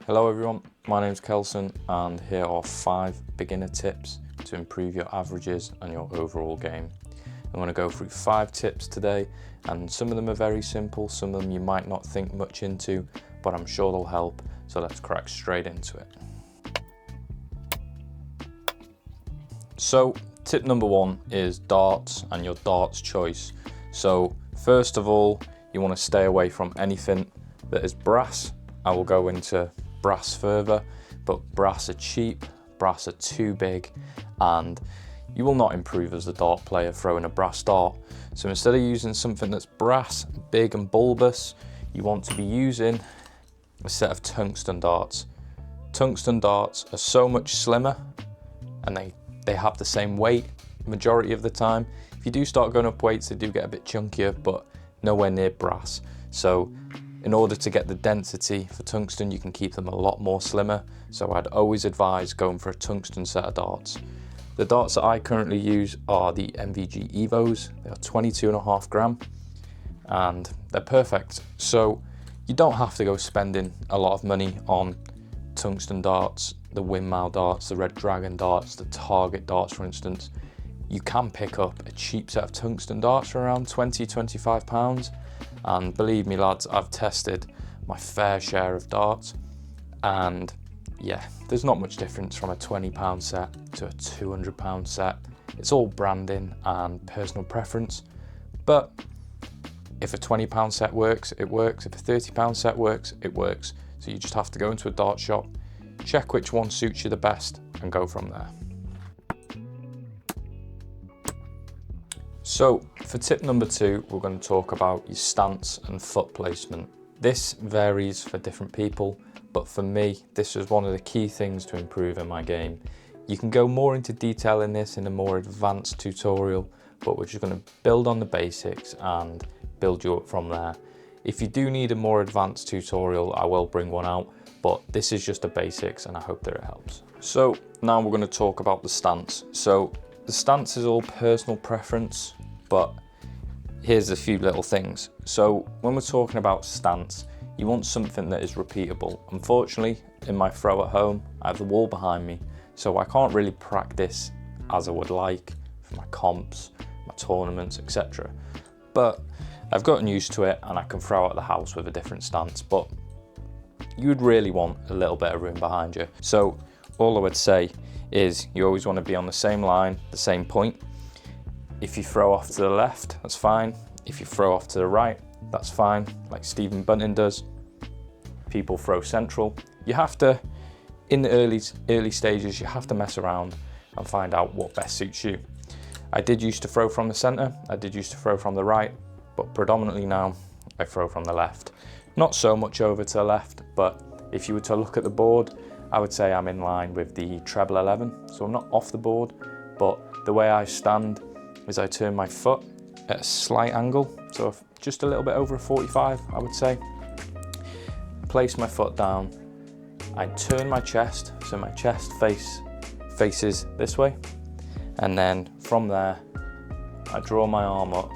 Hello everyone, my name's Kelson and here are 5 beginner tips to improve your averages and your overall game. I'm going to go through 5 tips today and some of them are very simple, some of them you might not think much into, but I'm sure they'll help, so let's crack straight into it. So tip number 1 is darts and your darts choice. So first of all, you want to stay away from anything that is brass. I will go into brass further, but brass are cheap, brass are too big, and you will not improve as a dart player throwing a brass dart. So instead of using something that's brass, big and bulbous, you want to be using a set of tungsten darts. Tungsten darts are so much slimmer and they have the same weight majority of the time. If you do start going up weights, they do get a bit chunkier, but nowhere near brass. So in order to get the density for tungsten, you can keep them a lot more slimmer. So I'd always advise going for a tungsten set of darts. The darts that I currently use are the MVG Evos. They are 22.5 gram and they're perfect. So you don't have to go spending a lot of money on tungsten darts, the windmill darts, the Red Dragon darts, the Target darts, for instance. You can pick up a cheap set of tungsten darts for around £20–25. And believe me lads, I've tested my fair share of darts and yeah, there's not much difference from a £20 set to a £200 set. It's all branding and personal preference, but if a £20 set works, it works. If a £30 set works, it works. So you just have to go into a dart shop, check which one suits you the best and go from there. So for tip number 2, we're going to talk about your stance and foot placement. This varies for different people, but for me, this is one of the key things to improve in my game. You can go more into detail in this in a more advanced tutorial, but we're just going to build on the basics and build you up from there. If you do need a more advanced tutorial, I will bring one out, but this is just the basics and I hope that it helps. So now we're going to talk about the stance. So the stance is all personal preference, but here's a few little things. So when we're talking about stance, you want something that is repeatable. Unfortunately, in my throw at home, I have the wall behind me, so I can't really practice as I would like for my comps, my tournaments, etc. But I've gotten used to it and I can throw at the house with a different stance, but you'd really want a little bit of room behind you. So all I would say is you always want to be on the same line, the same point. If you throw off to the left, that's fine. If you throw off to the right, that's fine, like Stephen Bunting does. People throw central. You have to, in the early stages, you have to mess around and find out what best suits you. I did used to throw from the center, I did used to throw from the right, but predominantly now I throw from the left. Not so much over to the left, but if you were to look at the board, I would say I'm in line with the treble 11. So I'm not off the board, but the way I stand is I turn my foot at a slight angle. So just a little bit over a 45, I would say. Place my foot down. I turn my chest, so my chest faces this way. And then from there, I draw my arm up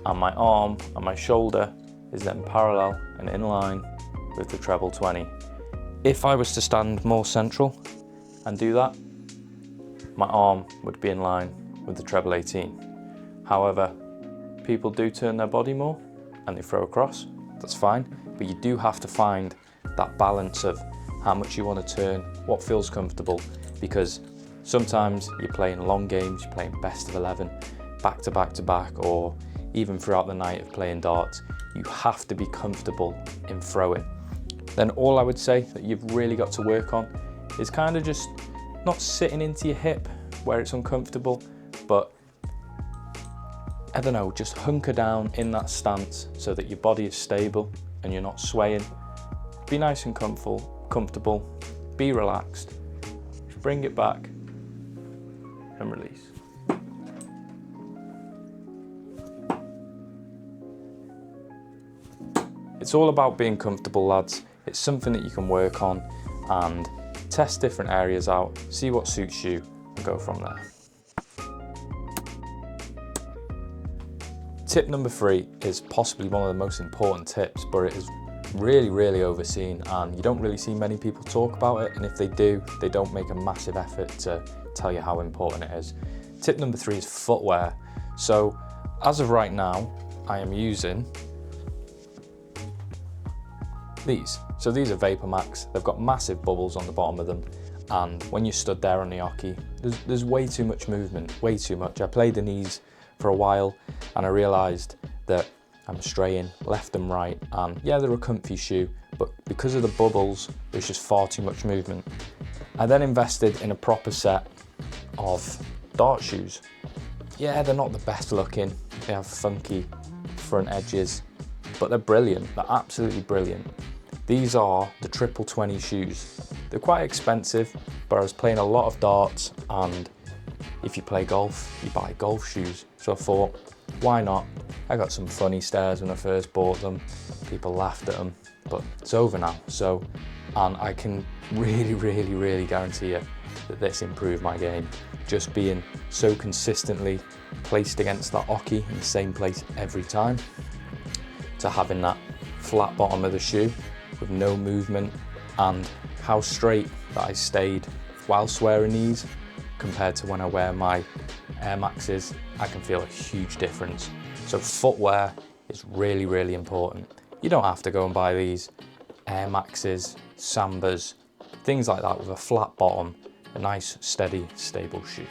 and my arm and my shoulder is then parallel and in line with the treble 20. If I was to stand more central and do that, my arm would be in line with the treble 18. However, people do turn their body more and they throw across, that's fine, but you do have to find that balance of how much you want to turn, what feels comfortable, because sometimes you're playing long games, you're playing best of 11, back to back to back, or even throughout the night of playing darts, you have to be comfortable in throwing. Then all I would say that you've really got to work on is kind of just not sitting into your hip where it's uncomfortable, but I don't know, just hunker down in that stance so that your body is stable and you're not swaying. Be nice and comfortable, be relaxed, bring it back and release. It's all about being comfortable, lads. It's something that you can work on and test different areas out, see what suits you and go from there. Tip number 3 is possibly one of the most important tips, but it is really, really overseen, and you don't really see many people talk about it, and if they do, they don't make a massive effort to tell you how important it is. Tip number 3 is footwear. So as of right now, I am using these. So these are Vapor Max. They've got massive bubbles on the bottom of them, and when you stood there on the oche, there's way too much movement, way too much. I played in these for a while and I realised that I'm straying left and right, and yeah, they're a comfy shoe, but because of the bubbles, there's just far too much movement. I then invested in a proper set of dart shoes. Yeah, they're not the best looking, they have funky front edges, but they're brilliant, they're absolutely brilliant. These are the Triple 20 shoes. They're quite expensive, but I was playing a lot of darts, and if you play golf, you buy golf shoes. So I thought, why not? I got some funny stares when I first bought them. People laughed at them, but it's over now. And I can really guarantee you that this improved my game. Just being so consistently placed against that oche in the same place every time, to having that flat bottom of the shoe with no movement, and how straight that I stayed whilst wearing these compared to when I wear my Air Maxes, I can feel a huge difference. So footwear is really important. You don't have to go and buy these Air Maxes, Sambas, things like that with a flat bottom, a nice, steady, stable shoe.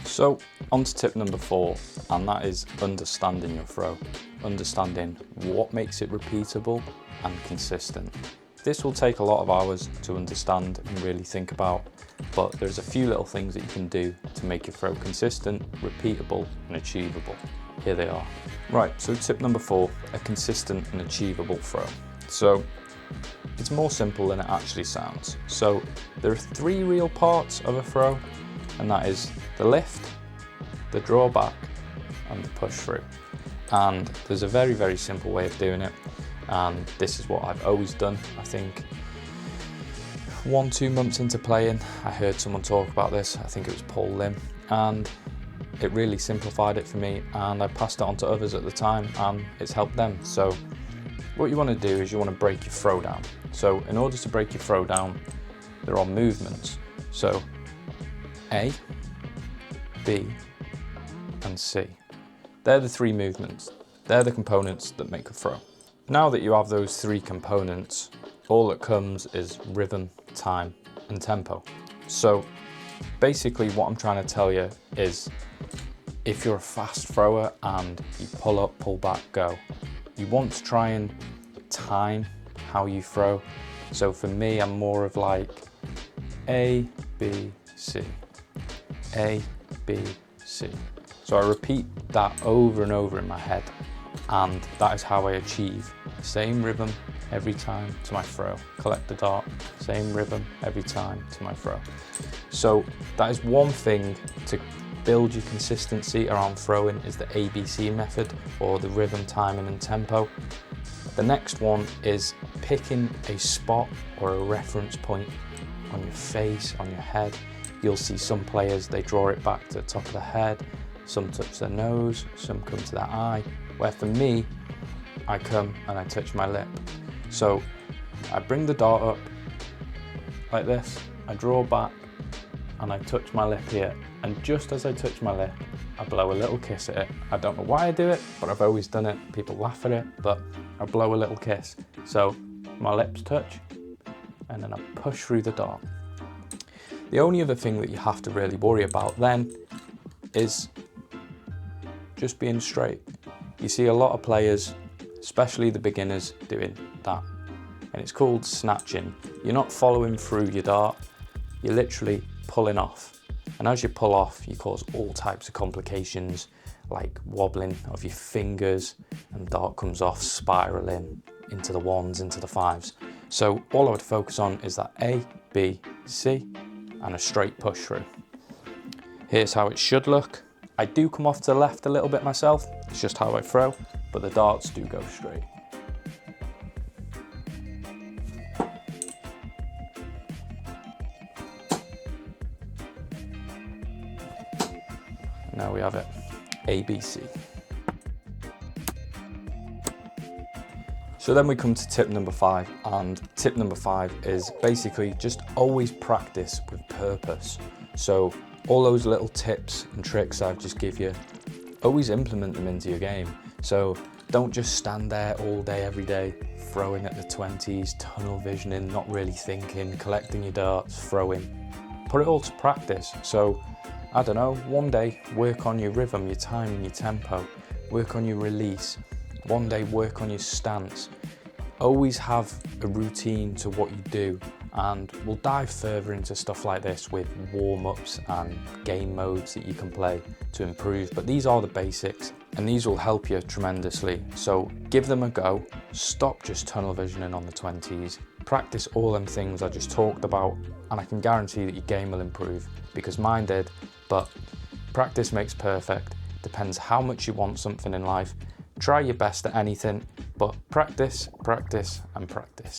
So on to tip number 4, and that is understanding your throw. Understanding what makes it repeatable and consistent. This will take a lot of hours to understand and really think about, but there's a few little things that you can do to make your throw consistent, repeatable and achievable. Here they are. Right, so tip number 4, a consistent and achievable throw. So it's more simple than it actually sounds. So there are 3 real parts of a throw, and that is the lift, the drawback and the push through. And there's a very simple way of doing it, and this is what I've always done. I think 1-2 months into playing, I heard someone talk about this. I think it was Paul Lim, and it really simplified it for me, and I passed it on to others at the time, and it's helped them. So what you want to do is you want to break your throw down. So in order to break your throw down, there are movements. So A, B and C. They're the 3 movements. They're the components that make a throw. Now that you have those 3 components, all that comes is rhythm, time and tempo. So basically what I'm trying to tell you is, if you're a fast thrower and you pull up, pull back, go, you want to try and time how you throw. So for me, I'm more of like A, B, C, A, B, C. So I repeat that over and over in my head, and that is how I achieve the same rhythm every time to my throw. Collect the dart, same rhythm every time to my throw. So that is one thing to build your consistency around throwing, is the ABC method, or the rhythm, timing and tempo. The next one is picking a spot or a reference point on your face, on your head. You'll see some players, they draw it back to the top of the head, some touch their nose, some come to their eye, where for me, I come and I touch my lip. So I bring the dart up like this, I draw back and I touch my lip here, and just as I touch my lip, I blow a little kiss at it. I don't know why I do it, but I've always done it. People laugh at it, but I blow a little kiss. So my lips touch and then I push through the dart. The only other thing that you have to really worry about then is just being straight. You see a lot of players, especially the beginners, doing that, and it's called snatching. You're not following through your dart, you're literally pulling off. And as you pull off, you cause all types of complications, like wobbling of your fingers, and the dart comes off, spiraling into the 1s, into the 5s. So all I would focus on is that A, B, C, and a straight push through. Here's how it should look. I do come off to the left a little bit myself, it's just how I throw, but the darts do go straight. And there we have it, ABC. So then we come to tip number 5, and tip number 5 is basically just always practice with purpose. So all those little tips and tricks I've just give you, always implement them into your game. So don't just stand there all day, every day, throwing at the 20s, tunnel visioning, not really thinking, collecting your darts, throwing. Put it all to practice. So, I don't know, one day work on your rhythm, your timing, your tempo, work on your release. One day work on your stance. Always have a routine to what you do, and we'll dive further into stuff like this with warm-ups and game modes that you can play to improve, but these are the basics and these will help you tremendously. So give them a go, stop just tunnel visioning on the 20s, practice all them things I just talked about, and I can guarantee that your game will improve, because mine did. But practice makes perfect. Depends how much you want something in life. Try your best at anything, but practice, practice and practice.